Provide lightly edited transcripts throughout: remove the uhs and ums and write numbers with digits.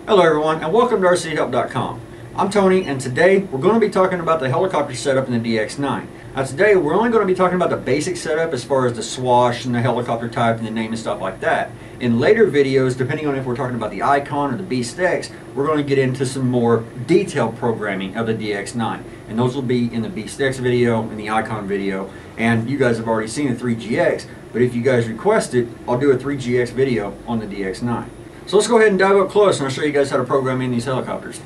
Hello everyone, and welcome to RcHelpDotCom. I'm Tony, and today we're going to be talking about the helicopter setup in the DX9. Now today we're only going to be talking about the basic setup as far as the swash and the helicopter type and the name and stuff like that. In later videos, depending on if we're talking about the icon or the Beast X, we're going to get into some more detailed programming of the DX9. And those will be in the Beast X video and the icon video. And you guys have already seen the 3GX, but if you guys request it, I'll do a 3GX video on the DX9. So let's go ahead and dive up close and I'll show you guys how to program in these helicopters.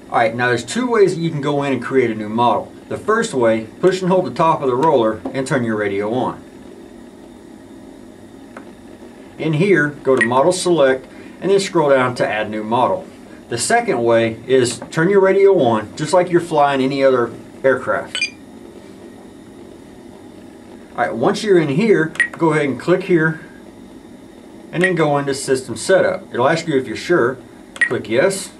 Alright, now there's two ways that you can go in and create a new model. The first way, push and hold the top of the roller and turn your radio on. In here, go to Model Select and then scroll down to Add New Model. The second way is turn your radio on just like you're flying any other aircraft. Alright, once you're in here, go ahead and click here and then go into System Setup. It'll ask you if you're sure. Click Yes,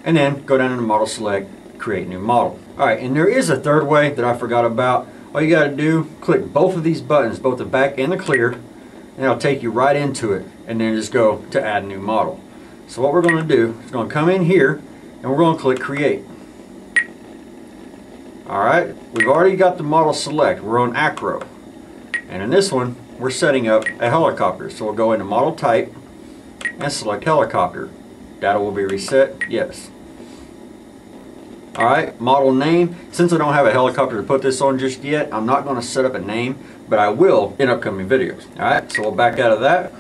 and then go down into Model Select, Create New Model. Alright, and there is a third way that I forgot about. All you got to do, click both of these buttons, both the back and the clear, and it'll take you right into it, and then just go to Add New Model. So what we're going to do is going to come in here, and we're going to click Create. Alright, we've already got the model select. We're on Acro. And in this one, we're setting up a helicopter. So we'll go into Model Type and select Helicopter. Data will be reset, yes. Alright, model name. Since I don't have a helicopter to put this on just yet, I'm not going to set up a name, but I will in upcoming videos. Alright, so we'll back out of that.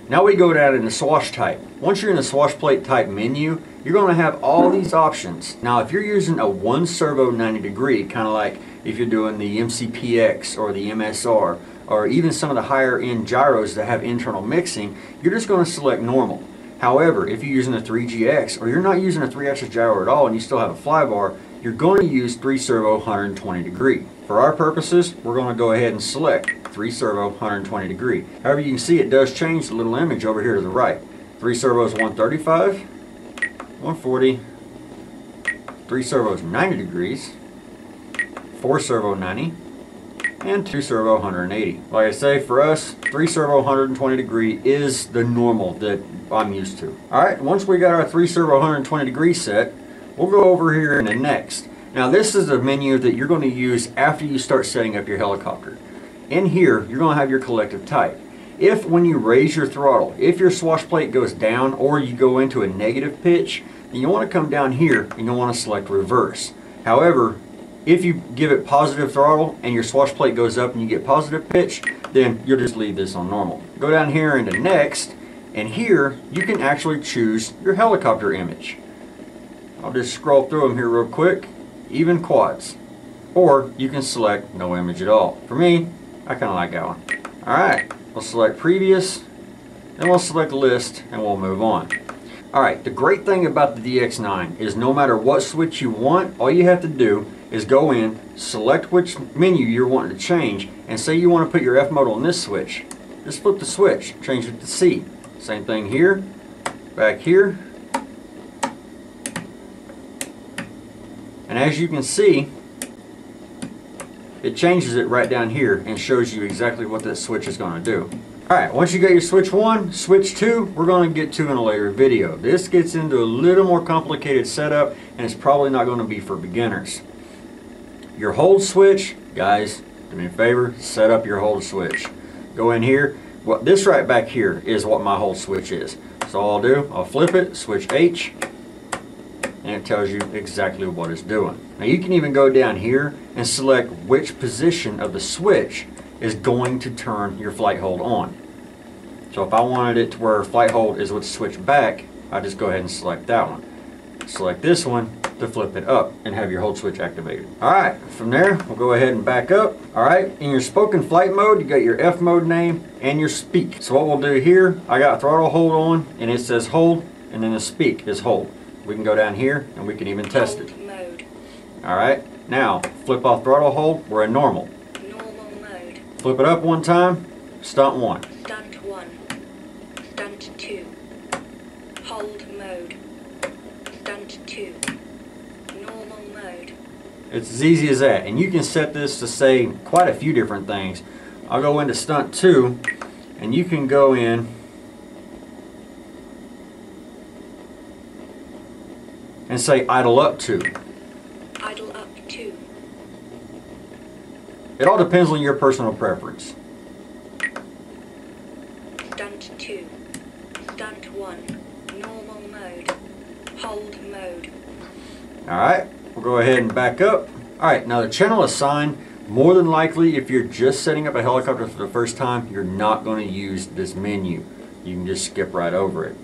Now we go down into Swash Type. Once you're in the Swash Plate Type menu, you're going to have all these options. Now if you're using a one servo 90 degree, kind of like if you're doing the MCPX or the MSR, or even some of the higher end gyros that have internal mixing, you're just going to select normal. However, if you're using a 3GX or you're not using a 3-axis gyro at all and you still have a flybar, you're going to use 3 servo 120 degree. For our purposes, we're going to go ahead and select 3 servo 120 degree. However, you can see it does change the little image over here to the right. 3 servos 135, 140, 3 servos 90 degrees, 4 servo 90, and 2 servo 180. Like I say, for us, 3 servo 120 degree is the normal that I'm used to. Alright, once we got our 3 servo 120 degree set, we'll go over here in the next. Now this is a menu that you're going to use after you start setting up your helicopter. In here, you're going to have your collective type. If when you raise your throttle, if your swash plate goes down or you go into a negative pitch, then you want to come down here and you'll want to select reverse. However, if you give it positive throttle and your swash plate goes up and you get positive pitch, then you'll just leave this on normal. Go down here into next, and here you can actually choose your helicopter image. I'll just scroll through them here real quick. Even quads. Or you can select no image at all. For me, I kind of like that one. Alright, we'll select previous, then we'll select list, and we'll move on. Alright, the great thing about the DX9 is no matter what switch you want, all you have to do is go in, select which menu you're wanting to change, and say you want to put your F mode on this switch. Just flip the switch, change it to C. Same thing here, back here. And as you can see, it changes it right down here and shows you exactly what that switch is going to do. Alright, once you got your switch 1, switch 2, we're going to get to in a later video. This gets into a little more complicated setup and it's probably not going to be for beginners. Your hold switch, guys, do me a favor, set up your hold switch. Go in here. Well, this right back here is what my hold switch is. So all I'll do, I'll flip it, switch H, and it tells you exactly what it's doing. Now you can even go down here and select which position of the switch is going to turn your flight hold on. So if I wanted it to where flight hold is with the switch back, I just go ahead and select that one. Select this one to flip it up and have your hold switch activated. Alright, from there we'll go ahead and back up. Alright, in your spoken flight mode, you got your F mode name and your speak. So what we'll do here, I got throttle hold on and it says hold, and then the speak is hold. We can go down here and we can even test it. Alright, now flip off throttle hold, we're in normal. Normal mode. Flip it up one time, stunt 1. Stunt 1. Stunt 2. Hold mode. Stunt 2. Normal mode. It's as easy as that, and you can set this to say quite a few different things. I'll go into stunt 2 and you can go in and say idle up to. Idle up to. It all depends on your personal preference. Stunt 2. Stunt 1. Normal mode. Hold mode. Alright, we'll go ahead and back up. Alright, now the channel assign, more than likely if you're just setting up a helicopter for the first time, you're not going to use this menu. You can just skip right over it.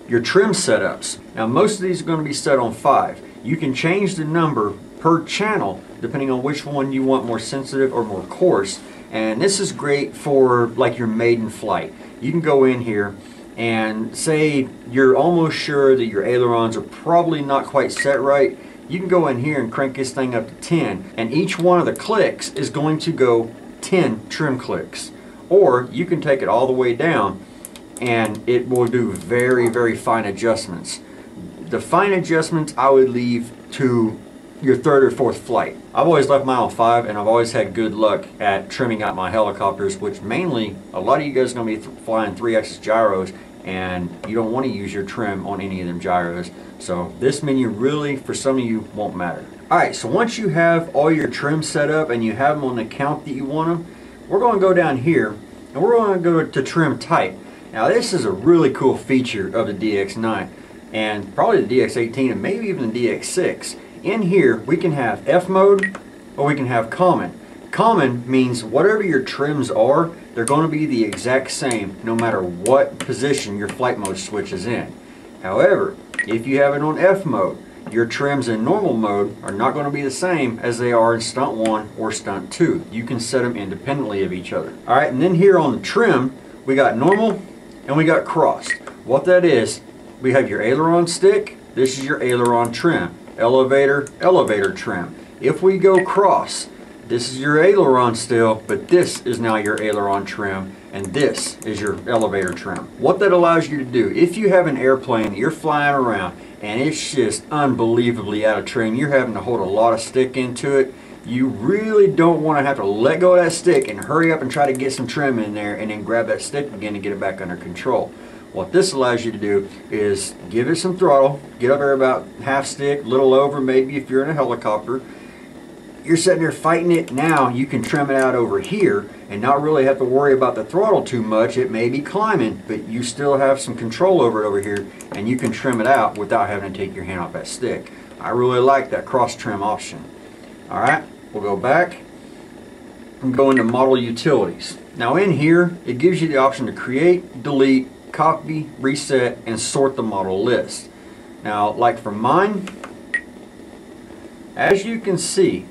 Your trim setups. Now most of these are going to be set on 5. You can change the number per channel depending on which one you want more sensitive or more coarse. And this is great for like your maiden flight. You can go in here and say you're almost sure that your ailerons are probably not quite set right. You can go in here and crank this thing up to 10, and each one of the clicks is going to go 10 trim clicks. Or you can take it all the way down and it will do very, very fine adjustments. The fine adjustments I would leave to your third or fourth flight. I've always left mine on 5, and I've always had good luck at trimming out my helicopters, which mainly a lot of you guys are going to be flying 3-axis gyros, and you don't want to use your trim on any of them gyros. So this menu really, for some of you, won't matter. Alright, so once you have all your trim set up and you have them on the count that you want them, we're going to go down here and we're going to go to trim type. Now this is a really cool feature of the DX9 and probably the DX18 and maybe even the DX6. In here we can have F mode or we can have common. Common means whatever your trims are, they're going to be the exact same no matter what position your flight mode switch is in. However, if you have it on F mode, your trims in normal mode are not going to be the same as they are in stunt 1 or stunt 2. You can set them independently of each other. Alright, and then here on the trim, we got normal and we got crossed. What that is, we have your aileron stick, this is your aileron trim. Elevator, elevator trim. If we go cross, this is your aileron still, but this is now your aileron trim, and this is your elevator trim. What that allows you to do, if you have an airplane, you're flying around, and it's just unbelievably out of trim, you're having to hold a lot of stick into it, you really don't want to have to let go of that stick and hurry up and try to get some trim in there and then grab that stick again to get it back under control. What this allows you to do is give it some throttle, get up there about half stick, little over maybe if you're in a helicopter. You're sitting there fighting it. Now you can trim it out over here and not really have to worry about the throttle too much. It may be climbing, but you still have some control over it over here, and you can trim it out without having to take your hand off that stick. I really like that cross trim option. Alright, we'll go back and go into model utilities. Now in here, it gives you the option to create, delete, copy, reset, and sort the model list. Now, like for mine, as you can see,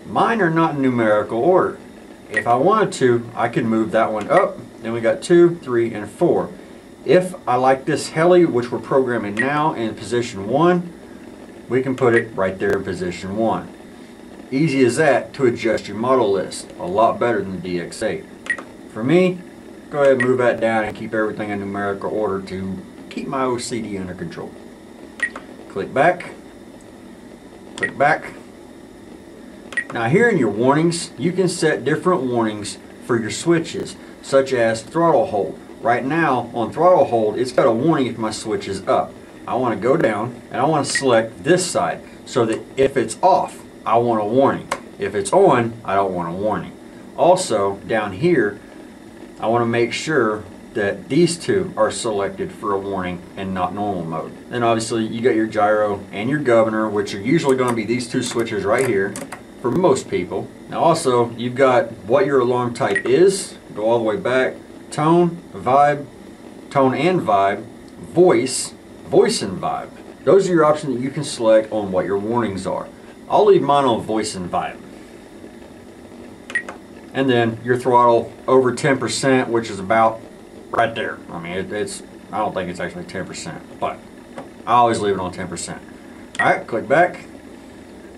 mine are not in numerical order. If I wanted to, I could move that one up. Then we got 2, 3, and 4. If I like this heli, which we're programming now, in position 1, we can put it right there in position 1. Easy as that to adjust your model list. A lot better than the DX8. For me, go ahead and move that down and keep everything in numerical order to keep my OCD under control. Click back. Click back. Now here in your warnings, you can set different warnings for your switches, such as throttle hold. Right now on throttle hold, it's got a warning if my switch is up. I want to go down and I want to select this side so that if it's off, I want a warning. If it's on, I don't want a warning. Also down here, I want to make sure that these two are selected for a warning and not normal mode. Then obviously you got your gyro and your governor, which are usually going to be these two switches right here for most people. Now also you've got what your alarm type is, go all the way back, tone, vibe, tone and vibe, voice, voice and vibe. Those are your options that you can select on what your warnings are. I'll leave mine on voice and vibe. And then your throttle over 10%, which is about right there. I mean, I don't think it's actually 10%, but I always leave it on 10%. Alright, click back.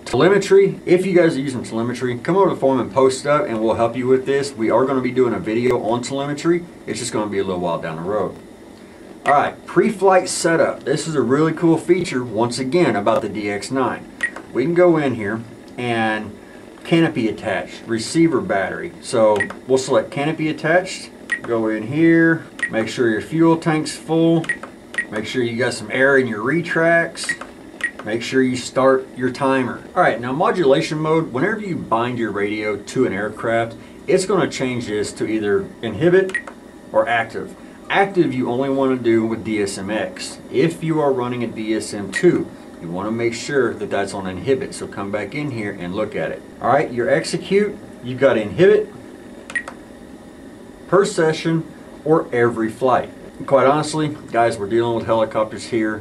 Telemetry, if you guys are using telemetry, come over to the forum and post up and we'll help you with this. We are going to be doing a video on telemetry. It's just going to be a little while down the road. Alright, pre-flight setup. This is a really cool feature, once again, about the DX9. We can go in here and canopy attached, receiver battery. So we'll select canopy attached, go in here, make sure your fuel tank's full, Make sure you got some air in your retracts. Make sure you start your timer. Alright, now modulation mode, whenever you bind your radio to an aircraft, it's going to change this to either inhibit or active. Active you only want to do with DSMX. If you are running a DSM2, you want to make sure that that's on inhibit. So come back in here and look at it. Alright, your execute, you've got inhibit per session or every flight. Quite honestly, guys, we're dealing with helicopters here.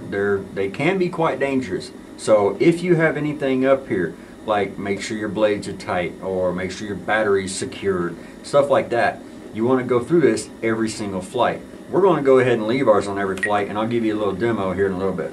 They can be quite dangerous. So if you have anything up here, like make sure your blades are tight or make sure your battery's secured, stuff like that, you want to go through this every single flight. We're going to go ahead and leave ours on every flight, and I'll give you a little demo here in a little bit.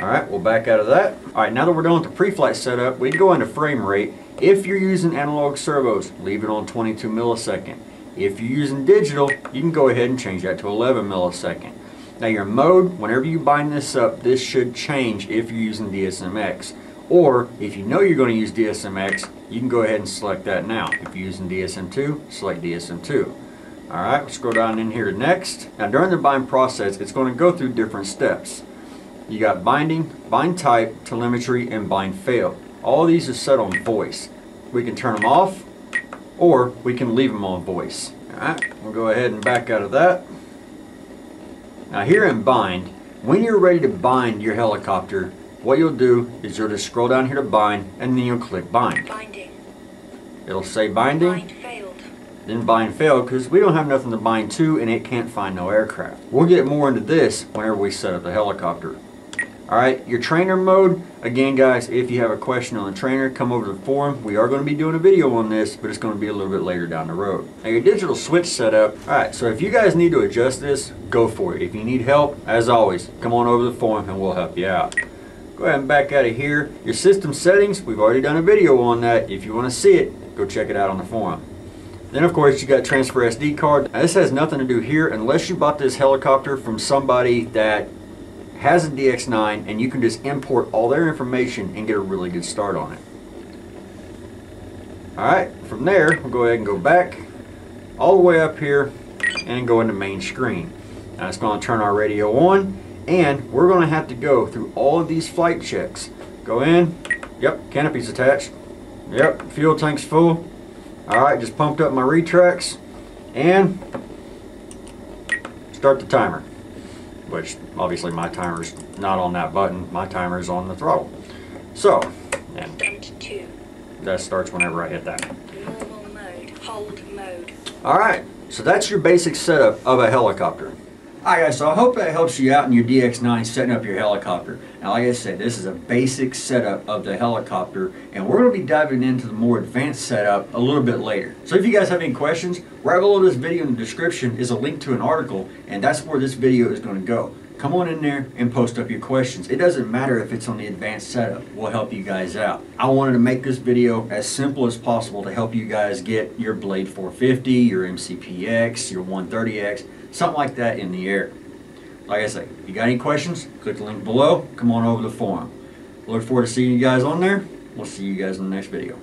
Alright, we'll back out of that. Alright, now that we're done with the pre-flight setup, we can go into frame rate. If you're using analog servos, leave it on 22 millisecond. If you're using digital, you can go ahead and change that to 11 millisecond. Now your mode, whenever you bind this up, this should change if you're using DSMX. Or if you know you're going to use DSMX, you can go ahead and select that now. If you're using DSM2, select DSM2. Alright, we'll scroll down in here to next. Now during the bind process, it's going to go through different steps. You got binding, bind type, telemetry, and bind fail. All these are set on voice. We can turn them off, or we can leave them on voice. Alright, we'll go ahead and back out of that. Now here in bind, when you're ready to bind your helicopter, what you'll do is you'll just scroll down here to bind, and then you'll click bind. Binding. It'll say binding, Bind failed. then bind failed, because we don't have nothing to bind to and it can't find no aircraft. We'll get more into this whenever we set up the helicopter. Alright, your trainer mode, again guys, if you have a question on the trainer, come over to the forum. We are going to be doing a video on this, but it's going to be a little bit later down the road. Now your digital switch setup, alright, so if you guys need to adjust this, go for it. If you need help, as always, come on over to the forum and we'll help you out. Go ahead and back out of here. Your system settings, we've already done a video on that. If you want to see it, go check it out on the forum. Then of course you got transfer SD card. Now, this has nothing to do here unless you bought this helicopter from somebody that has a DX9 and you can just import all their information and get a really good start on it. Alright, from there we'll go ahead and go back all the way up here and go into main screen. Now it's going to turn our radio on, and we're going to have to go through all of these flight checks. Go in, yep, canopy's attached, yep, fuel tank's full. Alright, just pumped up my retracts and start the timer. Which obviously my timer's not on that button, my timer's on the throttle. So, and that starts whenever I hit that. Normal mode, hold mode. Alright, so that's your basic setup of a helicopter. Alright guys, so I hope that helps you out in your DX9 setting up your helicopter. Now like I said, this is a basic setup of the helicopter, and we're going to be diving into the more advanced setup a little bit later. So if you guys have any questions, right below this video in the description is a link to an article, and that's where this video is going to go. Come on in there and post up your questions. It doesn't matter if it's on the advanced setup. We'll help you guys out. I wanted to make this video as simple as possible to help you guys get your Blade 450, your MCPX, your 130X, something like that in the air. Like I say, if you got any questions, click the link below. Come on over to the forum. Look forward to seeing you guys on there. We'll see you guys in the next video.